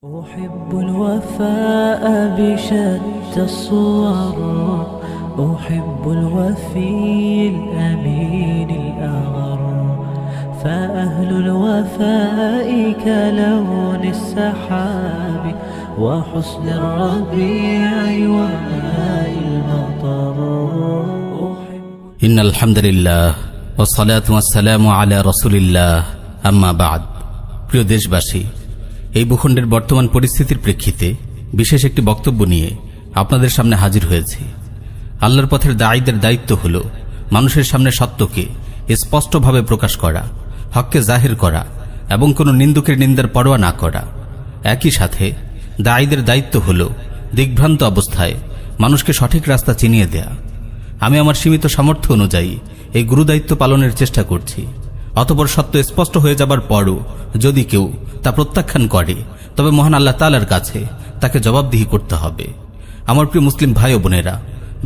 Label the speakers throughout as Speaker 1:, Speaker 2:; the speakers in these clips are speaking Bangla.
Speaker 1: أحب الوفاء بشتى الصور، أحب الوفي الأمين الأغر، فأهل الوفاء كلون السحاب وحسن الربيع وماء المطر.
Speaker 2: إن الحمد لله والصلاة والسلام على رسول الله أما بعد। প্রিয় দেশবাসী, এই ভূখণ্ডের বর্তমান পরিস্থিতির প্রেক্ষিতে বিশেষ একটি বক্তব্য নিয়ে আপনাদের সামনে হাজির হয়েছি। আল্লাহর পথের দায়ীদের দায়িত্ব হল মানুষের সামনে সত্যকে স্পষ্টভাবে প্রকাশ করা, হককে জাহির করা এবং কোনো নিন্দুকের নিন্দার পরোয়া না করা। একই সাথে দায়ীদের দায়িত্ব হল দিগ্ভ্রান্ত অবস্থায় মানুষকে সঠিক রাস্তা চিনিয়ে দেয়া। আমি আমার সীমিত সামর্থ্য অনুযায়ী এই গুরুদায়িত্ব পালনের চেষ্টা করছি। অতঃপর সত্য স্পষ্ট হয়ে যাবার পরও যদি কেউ তা প্রত্যাখ্যান করে, তবে মহান আল্লাহ তাআলার কাছে তাকে জবাবদিহি করতে হবে। আমার প্রিয় মুসলিম ভাই ও বোনেরা,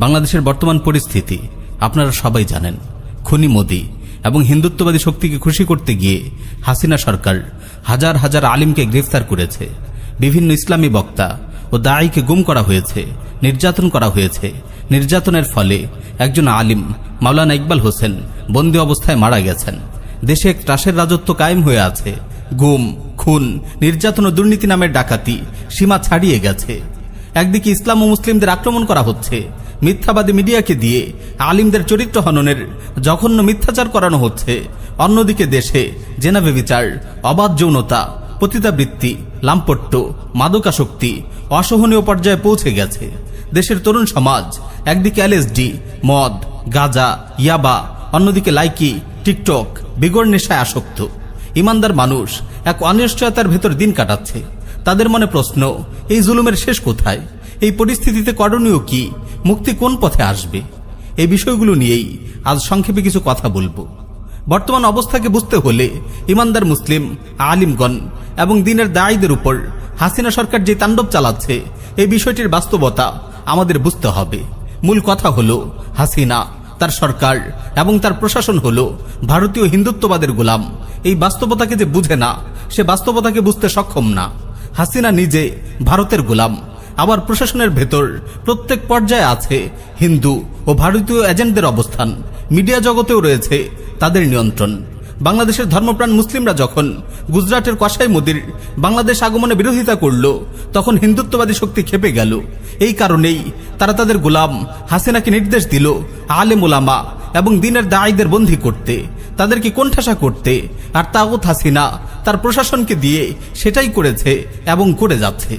Speaker 2: বাংলাদেশের বর্তমান পরিস্থিতি আপনারা সবাই জানেন। খুনি মোদি এবং হিন্দুত্ববাদী শক্তিকে খুশি করতে গিয়ে হাসিনা সরকার হাজার হাজার আলিমকে গ্রেফতার করেছে। বিভিন্ন ইসলামী বক্তা ও দায়ীকে গুম করা হয়েছে, নির্যাতন করা হয়েছে। নির্যাতনের ফলে একজন আলিম মাওলানা ইকবাল হোসেন বন্দী অবস্থায় মারা গেছেন। দেশে এক ত্রাসের রাজত্ব কায়েম হয়ে আছে। গুম, খুন, নির্যাতন ও দুর্নীতি নামের ডাকাতি সীমা ছাড়িয়ে গেছে। একদিকে ইসলাম ও মুসলিমদের আক্রমণ করা হচ্ছে, মিথ্যাবাদী মিডিয়াকে দিয়ে আলিমদের চরিত্র হননের জঘন্য মিথ্যাচার করানো হচ্ছে। অন্যদিকে দেশে জেনা ব্যভিচার, অবাধ যৌনতা, পতিতাবৃত্তি, লাম্পট্য, মাদকাসক্তি অসহনীয় পর্যায়ে পৌঁছে গেছে। দেশের তরুণ সমাজ একদিকে এলএসডি, মদ, গাঁজা, ইয়াবা, অন্যদিকে লাইকি, টিকটক, বিগড় নেশায় আসক্ত। ইমানদার মানুষ এক অনিশ্চয়তার ভেতর দিন কাটাচ্ছে। তাদের মনে প্রশ্ন, এই জুলুমের শেষ কোথায়? এই পরিস্থিতিতে করণীয় কি? মুক্তি কোন পথে আসবে? এই বিষয়গুলো নিয়েই আজ সংক্ষেপে কিছু কথা বলবো। বর্তমান অবস্থাকে বুঝতে হলে ইমানদার মুসলিম আলিমগণ এবং দ্বীনের দায়ীদের উপর হাসিনা সরকার যে তাণ্ডব চালাচ্ছে, এই বিষয়টির বাস্তবতা আমাদের বুঝতে হবে। মূল কথা হলো হাসিনা, তার সরকার এবং তার প্রশাসন হলো ভারতীয় হিন্দুত্ববাদের গোলাম। এই বাস্তবতাকে যে বুঝে না, সে বাস্তবতাকে বুঝতে সক্ষম না। হাসিনা নিজে ভারতের গোলাম, আবার প্রশাসনের ভেতর প্রত্যেক পর্যায়ে আছে হিন্দু ও ভারতীয় এজেন্টদের অবস্থান। মিডিয়া জগতেও রয়েছে তাদের নিয়ন্ত্রণ। বাংলাদেশের ধর্মপ্রাণ মুসলিমরা যখন গুজরাটের কসাই মোদির বাংলাদেশ আগমনে বিরোধিতা করল, তখন হিন্দুত্ববাদী শক্তি খেপে গেল। এই কারণেই তারা তাদের গোলাম হাসিনাকে নির্দেশ দিল আলেম ওলামা এবং দ্বীনের দায়ীদের বন্দী করতে, তাদেরকে কোণঠাসা করতে। আর তাগুত হাসিনা তার প্রশাসনকে দিয়ে সেটাই করেছে এবং করে যাচ্ছে।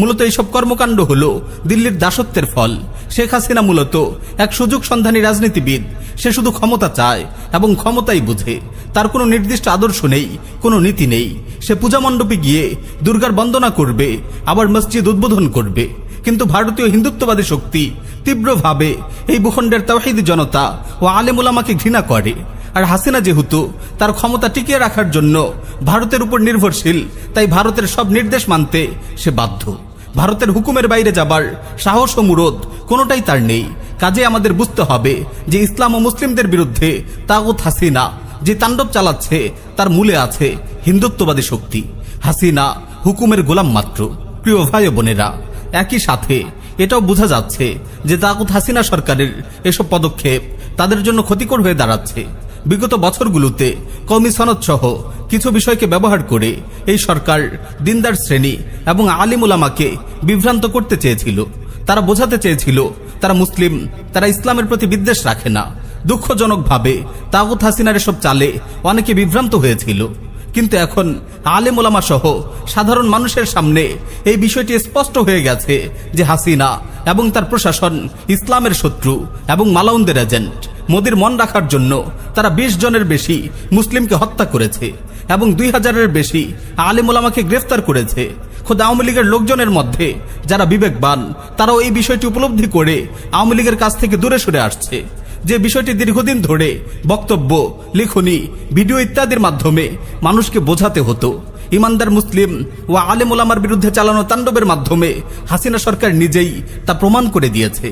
Speaker 2: মূলত এইসব কর্মকাণ্ড হল দিল্লির দাসত্বের ফল। শেখ হাসিনা মূলত এক সুযোগ সন্ধানী রাজনীতিবিদ। সে শুধু ক্ষমতা চায় এবং ক্ষমতাই বুঝে। তার কোনো নির্দিষ্ট আদর্শ নেই, কোনো নীতি নেই। সে পূজা মণ্ডপে গিয়ে দুর্গার বন্দনা করবে, আবার মসজিদ উদ্বোধন করবে। কিন্তু ভারতীয় হিন্দুত্ববাদী শক্তি তীব্রভাবে এই ভূখণ্ডের তাওহীদি জনতা ও আলেম উলামাকে ঘৃণা করে। আর হাসিনা যেহেতু তার ক্ষমতা টিকিয়ে রাখার জন্য ভারতের উপর নির্ভরশীল, তাই ভারতের সব নির্দেশ মানতে সে বাধ্য। ভারতের হুকুমের বাইরে যাবার সাহস ও মুরদ কোনোটাই তার নেই। কাজে আমাদের বুঝতে হবে যে ইসলাম ও মুসলিমদের বিরুদ্ধে তাগুত হাসিনা যে তাণ্ডব চালাচ্ছে, তার মূলে আছে হিন্দুত্ববাদী শক্তি। হাসিনা হুকুমের গোলাম মাত্র। প্রিয় ভাই ও বোনেরা, একই সাথে এটাও বোঝা যাচ্ছে যে তাগুত হাসিনা সরকারের এসব পদক্ষেপ তাদের জন্য ক্ষতিকর হয়ে দাঁড়াচ্ছে। বিগত বছরগুলোতে কওমি সনদ সহ কিছু বিষয়কে ব্যবহার করে এই সরকার দিনদার শ্রেণী এবং আলিম উলামাকে বিভ্রান্ত করতে চেয়েছিল। তারা বোঝাতে চেয়েছিল তারা মুসলিম, তারা ইসলামের প্রতি বিদ্বেষ রাখে না। দুঃখজনকভাবে তাগুত হাসিনার এসব চালে অনেকে বিভ্রান্ত হয়েছিল। কিন্তু এখন আলেম ওলামা সহ সাধারণ মানুষের সামনে এই বিষয়টি স্পষ্ট হয়ে গেছে যে হাসিনা এবং তার প্রশাসন ইসলামের শত্রু এবং মালাউনদের এজেন্ট। মোদির মন রাখার জন্য তারা 20 জনের বেশি মুসলিমকে হত্যা করেছে এবং 2000-এর বেশি আলেম ওলামাকে গ্রেফতার করেছে। খোদ আওয়ামী লীগের লোকজনের মধ্যে যারা বিবেকবান, তারাও এই বিষয়টি উপলব্ধি করে আওয়ামী লীগের কাছ থেকে দূরে সরে আসছে। যে বিষয়টি দীর্ঘদিন ধরে বক্তব্য, লিখনি, ভিডিও ইত্যাদির মাধ্যমে মানুষকে বোঝাতে হতো। ইমানদার মুসলিম ও আলেম ওলামার বিরুদ্ধে চালানো তাণ্ডবের মাধ্যমে হাসিনা সরকার নিজেই তা প্রমাণ করে দিয়েছে।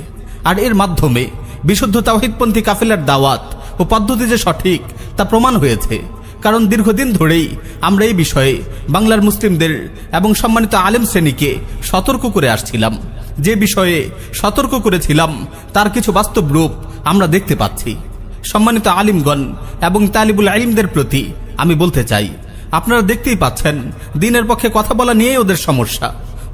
Speaker 2: আর এর মাধ্যমে বিশুদ্ধ তাওহীদপন্থী কাফেলার দাওয়াত ও পদ্ধতি যে সঠিক তা প্রমাণ হয়েছে। কারণ দীর্ঘদিন ধরেই আমরা এই বিষয়ে বাংলার মুসলিমদের এবং সম্মানিত আলেম শ্রেণীকে সতর্ক করে আসছিলাম। যে বিষয়ে সতর্ক করেছিলাম তার কিছু বাস্তব রূপ আমরা দেখতে পাচ্ছি। সম্মানিত আলিমগণ এবং তালিবুল ইলমদের প্রতি আমি বলতে চাই, আপনারা দেখতেই পাচ্ছেন দ্বীনের পক্ষে কথা বলা নিয়েই ওদের সমস্যা,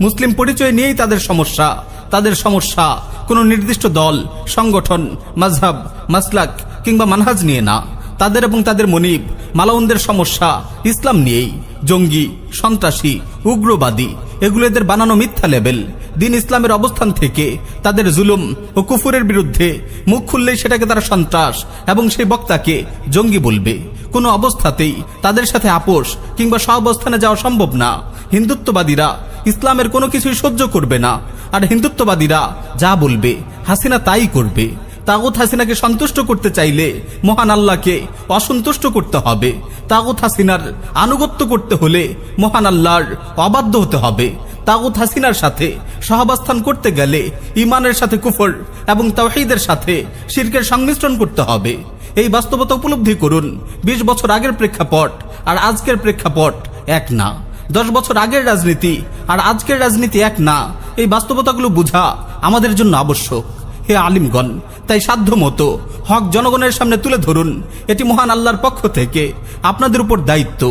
Speaker 2: মুসলিম পরিচয় নিয়েই তাদের সমস্যা। তাদের সমস্যা কোনো নির্দিষ্ট দল, সংগঠন, মাযহাব, মাসলাক কিংবা মানহাজ নিয়ে না। তাদের এবং তাদের মনিব মালাউনদের সমস্যা ইসলাম নিয়েই। জঙ্গি, সন্ত্রাসী, উগ্রবাদী এগুলো এদের বানানো মিথ্যা লেবেল। দ্বীন ইসলামের অবস্থান থেকে তাদের জুলুম ও কুফুরের বিরুদ্ধে মুখ খুললেই সেটাকে তারা সন্ত্রাস এবং সেই বক্তাকে জঙ্গি বলবে। কোনো অবস্থাতেই তাদের সাথে আপোষ কিংবা সহাবস্থানে যাওয়া সম্ভব না। হিন্দুত্ববাদীরা ইসলামের কোনো কিছুই সহ্য করবে না, আর হিন্দুত্ববাদীরা যা বলবে হাসিনা তাই করবে। তাগুত হাসিনাকে সন্তুষ্ট করতে চাইলে মহান আল্লাহকে অসন্তুষ্ট করতে হবে। তাগুত হাসিনার আনুগত্য করতে হলে মহান আল্লাহর অবাধ্য হতে হবে। তাগুত হাসিনার সাথে সহাবস্থান করতে গেলে ইমানের সাথে কুফর এবং তাওহীদের সাথে শিরকের সংমিশ্রণ করতে হবে। এই বাস্তবতা উপলব্ধি করুন। 20 বছর আগের প্রেক্ষাপট আর আজকের প্রেক্ষাপট এক না। 10 বছর আগের রাজনীতি আর আজকের রাজনীতি এক না। এই বাস্তবতাগুলো বোঝা আমাদের জন্য আবশ্যক। হে আলিমগণ, তাই সাধ্য মতো হক জনগণের সামনে তুলে ধরুন। এটি মহান আল্লাহর পক্ষ থেকে আপনাদের উপর দায়িত্ব।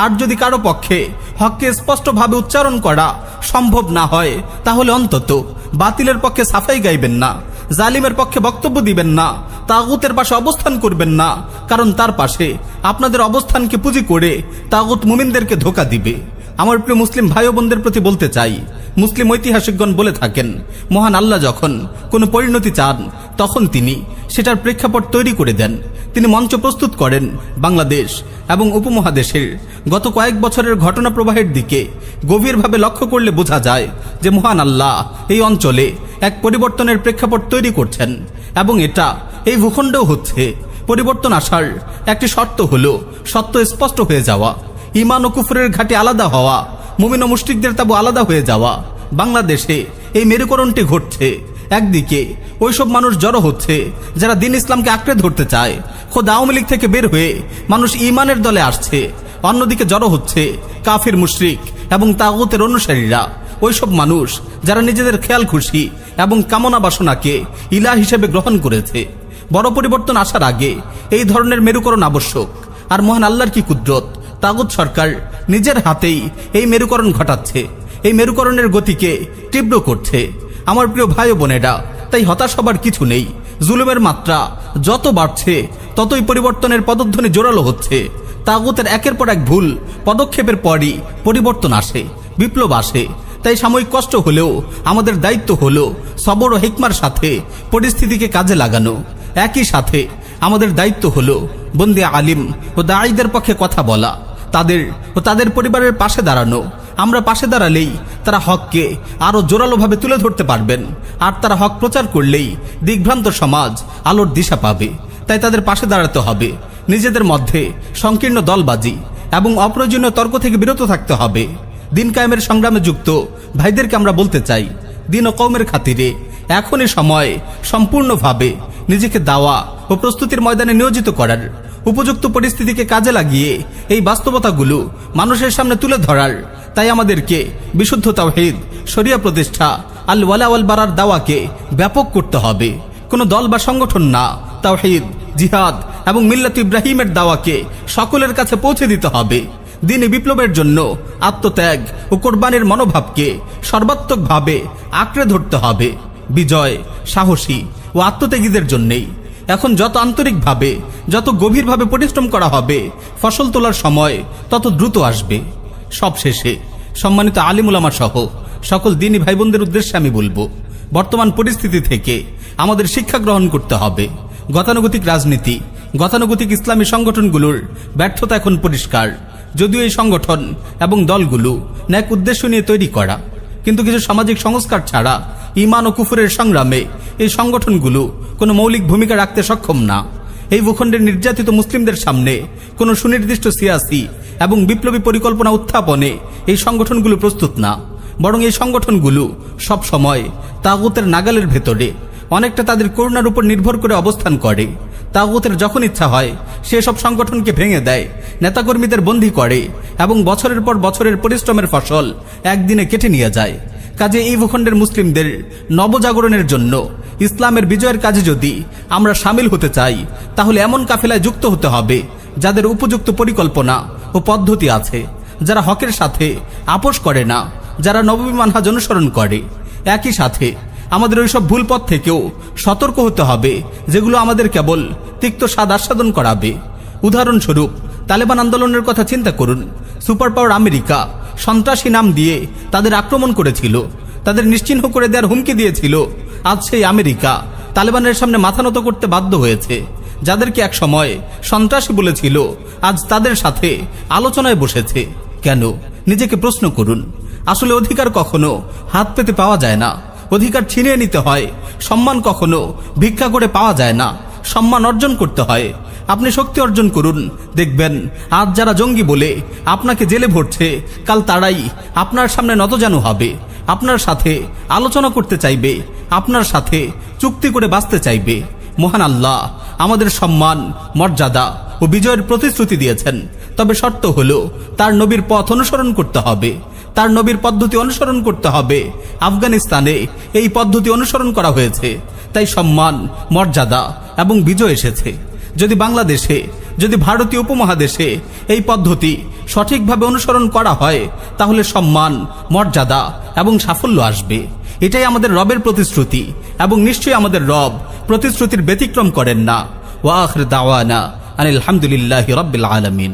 Speaker 2: আর যদি কারো পক্ষে হককে স্পষ্টভাবে উচ্চারণ করা সম্ভব না হয়, তাহলে অন্তত বাতিলের পক্ষে সাফাই গাইবেন না, জালিমের পক্ষে বক্তব্য দিবেন না, তাগুতের পাশে অবস্থান করবেন না। কারণ তার পাশে আপনাদের অবস্থানকে পুঁজি করে তাগুত মুমিনদেরকে ধোঁকা দিবে। আমার প্রিয় মুসলিম ভাই বোনদের প্রতি বলতে চাই, মুসলিম ঐতিহাসিকগণ বলে থাকেন, মহান আল্লাহ যখন কোনো পরিণতি চান তখন তিনি সেটার প্রেক্ষাপট তৈরি করে দেন। তিনি মঞ্চ প্রস্তুত করেন বাংলাদেশ এবং উপমহাদেশের গত কয়েক বছরের ঘটনা প্রবাহের দিকে গভীরভাবে লক্ষ্য করলে বোঝা যায় যে মহান আল্লাহ এই অঞ্চলে এক পরিবর্তনের প্রেক্ষাপট তৈরি করছেন, এবং এটা এই ভূখণ্ডেও হচ্ছে। পরিবর্তন আসার একটি শর্ত হলো সত্য স্পষ্ট হয়ে যাওয়া, ঈমান ও কুফরের ঘাঁটি আলাদা হওয়া, মুমিন ও মুশরিকদের তাবু আলাদা হয়ে যাওয়া। বাংলাদেশে এই মেরুকরণটি ঘটছে। একদিকে ওইসব মানুষ জড়ো হচ্ছে যারা দ্বীন ইসলামকে আঁকড়ে ধরতে চায়, খোদ আওয়ামী লীগ থেকে বের হয়ে মানুষ ঈমানের দলে আসছে। অন্যদিকে জড়ো হচ্ছে কাফির, মুশরিক এবং তাগুতের অনুসারীরা, ওইসব মানুষ যারা নিজেদের খেয়াল খুশি এবং কামনা বাসনাকে ইলাহ হিসেবে গ্রহণ করেছে। বড় পরিবর্তন আসার আগে এই ধরনের মেরুকরণ আবশ্যক। আর মহান আল্লাহর কি কুদরত, তাগুত সরকার নিজের হাতেই এই মেরুকরণ ঘটাচ্ছে, এই মেরুকরণের গতিকে তীব্র করছে। আমার প্রিয় ভাই ও বোনেরা, তাই হতাশ হবার কিছু নেই। জুলুমের মাত্রা যত বাড়ছে ততই পরিবর্তনের পদধ্বনি জোরালো হচ্ছে। তাগুতের একের পর এক ভুল পদক্ষেপের পরই পরিবর্তন আসে, বিপ্লব আসে। তাই সাময়িক কষ্ট হলেও আমাদের দায়িত্ব হলো সবর ও হিকমার সাথে পরিস্থিতিকে কাজে লাগানো। একই সাথে আমাদের দায়িত্ব হলো বন্দী আলিম ও দাঈদের পক্ষে কথা বলা, তাদের ও তাদের পরিবারের পাশে দাঁড়ানো। আমরা পাশে দাঁড়ালেই তারা হককে আরো জোরালোভাবে তুলে ধরতে পারবেন, আর তারা হক প্রচার করলেই দিগ্ভ্রান্ত সমাজ আলোর দিশা পাবে। তাই তাদের পাশে দাঁড়াতে হবে। নিজেদের মধ্যে সংকীর্ণ দলবাজি এবং অপ্রয়োজনীয় তর্ক থেকে বিরত থাকতে হবে। দিন কায়েমের সংগ্রামে যুক্ত ভাইদেরকে আমরা বলতে চাই, দিন ও কওমের খাতিরে এখনই সময় সম্পূর্ণভাবে নিজেকে দাওয়া ও প্রস্তুতির ময়দানে নিয়োজিত করার, উপযুক্ত পরিস্থিতিকে কাজে লাগিয়ে এই বাস্তবতাগুলো মানুষের সামনে তুলে ধরার। তাই আমাদেরকে বিশুদ্ধ তাওহীদ, শরিয়া প্রতিষ্ঠা, আল ওয়ালা ওয়াল বারার দাওয়াকে ব্যাপক করতে হবে। কোনো দল বা সংগঠন না, তাওহীদ, জিহাদ এবং মিল্লাত ইব্রাহিমের দাওয়াকে সকলের কাছে পৌঁছে দিতে হবে। দ্বীনি বিপ্লবের জন্য আত্মত্যাগ ও কোরবানির মনোভাবকে সর্বাত্মকভাবে আঁকড়ে ধরতে হবে। বিজয় সাহসী ও আত্মত্যাগীদের জন্যেই। এখন যত আন্তরিকভাবে, যত গভীরভাবে পরিশ্রম করা হবে, ফসল তোলার সময় তত দ্রুত আসবে। সবশেষে সম্মানিত আলিম উলামা সহ সকল দ্বীনি ভাই বোনদের উদ্দেশ্যে আমি বলবো, বর্তমান পরিস্থিতি থেকে আমাদের শিক্ষা গ্রহণ করতে হবে। গতানুগতিক রাজনীতি, গতানুগতিক ইসলামী সংগঠনগুলোর ব্যর্থতা এখন পরিষ্কার। যদিও এই সংগঠন এবং দলগুলো ন্যাক উদ্দেশ্য নিয়ে তৈরি করা, কিন্তু কিছু সামাজিক সংস্কার ছাড়া ঈমান ও কুফরের সংগ্রামে এই সংগঠনগুলো কোনো মৌলিক ভূমিকা রাখতে সক্ষম না। এই ভূখণ্ডের নির্যাতিত মুসলিমদের সামনে কোনো সুনির্দিষ্ট সিয়াসি এবং বিপ্লবী পরিকল্পনা উত্থাপনে এই সংগঠনগুলো প্রস্তুত না। বরং এই সংগঠনগুলো সব সময় তাগুতের নাগালের ভেতরে, অনেকটা তাদের করুণার উপর নির্ভর করে অবস্থান করে। তাগুতের যখন ইচ্ছা হয় সেসব সংগঠনকে ভেঙে দেয়, নেতাকর্মীদের বন্দী করে এবং বছরের পর বছরের পরিশ্রমের ফসল একদিনে কেটে নিয়ে যায়। কাজে এই ভূখণ্ডের মুসলিমদের নবজাগরণের জন্য ইসলামের বিজয়ের কাজে যদি আমরা সামিল হতে চাই, তাহলে এমন কাফেলায় যুক্ত হতে হবে যাদের উপযুক্ত পরিকল্পনা ও পদ্ধতি আছে, যারা হকের সাথে আপোষ করে না, যারা নববী মানহাজ অনুসরণ করে। একই সাথে আমাদের ওইসব ভুল পথ থেকেও সতর্ক হতে হবে যেগুলো আমাদের কেবল তিক্ত স্বাদ আস্বাদন করাবে। উদাহরণস্বরূপ তালেবান আন্দোলনের কথা চিন্তা করুন। সুপার পাওয়ার আমেরিকা সন্ত্রাসী নাম দিয়ে তাদের আক্রমণ করেছিল, তাদের নিশ্চিহ্ন করে দেওয়ার হুমকি দিয়েছিল। আজ সেই আমেরিকা তালেবানের সামনে মাথা নত করতে বাধ্য হয়েছে। যাদেরকে এক সময় সন্ত্রাসী বলেছিল, আজ তাদের সাথে আলোচনায় বসেছে। কেন? নিজেকে প্রশ্ন করুন। আসলে অধিকার কখনো হাত পেতে পাওয়া যায় না, অধিকার ছিনিয়ে নিতে হয়। সম্মান কখনো ভিক্ষা করে পাওয়া যায় না, সম্মান অর্জন করতে হয়। আপনি শক্তি অর্জন করুন, দেখবেন আজ যারা জঙ্গি বলে আপনাকে জেলে ভরছে, কাল তারাই আপনার সামনে নতজানু হবে, আপনার সাথে আলোচনা করতে চাইবে, আপনার সাথে চুক্তি করে বাঁচতে চাইবে। মহান আল্লাহ আমাদের সম্মান, মর্যাদা ও বিজয়ের প্রতিশ্রুতি দিয়েছেন, তবে শর্ত হলো তার নবীর পথ অনুসরণ করতে হবে, তার নবীর পদ্ধতি অনুসরণ করতে হবে। আফগানিস্তানে এই পদ্ধতি অনুসরণ করা হয়েছে, তাই সম্মান, মর্যাদা এবং বিজয় এসেছে। যদি বাংলাদেশে, যদি ভারতীয় উপমহাদেশে এই পদ্ধতি সঠিকভাবে অনুসরণ করা হয়, তাহলে সম্মান, মর্যাদা এবং সাফল্য আসবে। এটাই আমাদের রবের প্রতিশ্রুতি এবং নিশ্চয়ই আমাদের রব প্রতিশ্রুতির ব্যতিক্রম করেন না। ওয়া আখির দাওয়ানা আনিল হামদুলিল্লাহি রাব্বিল আলামিন।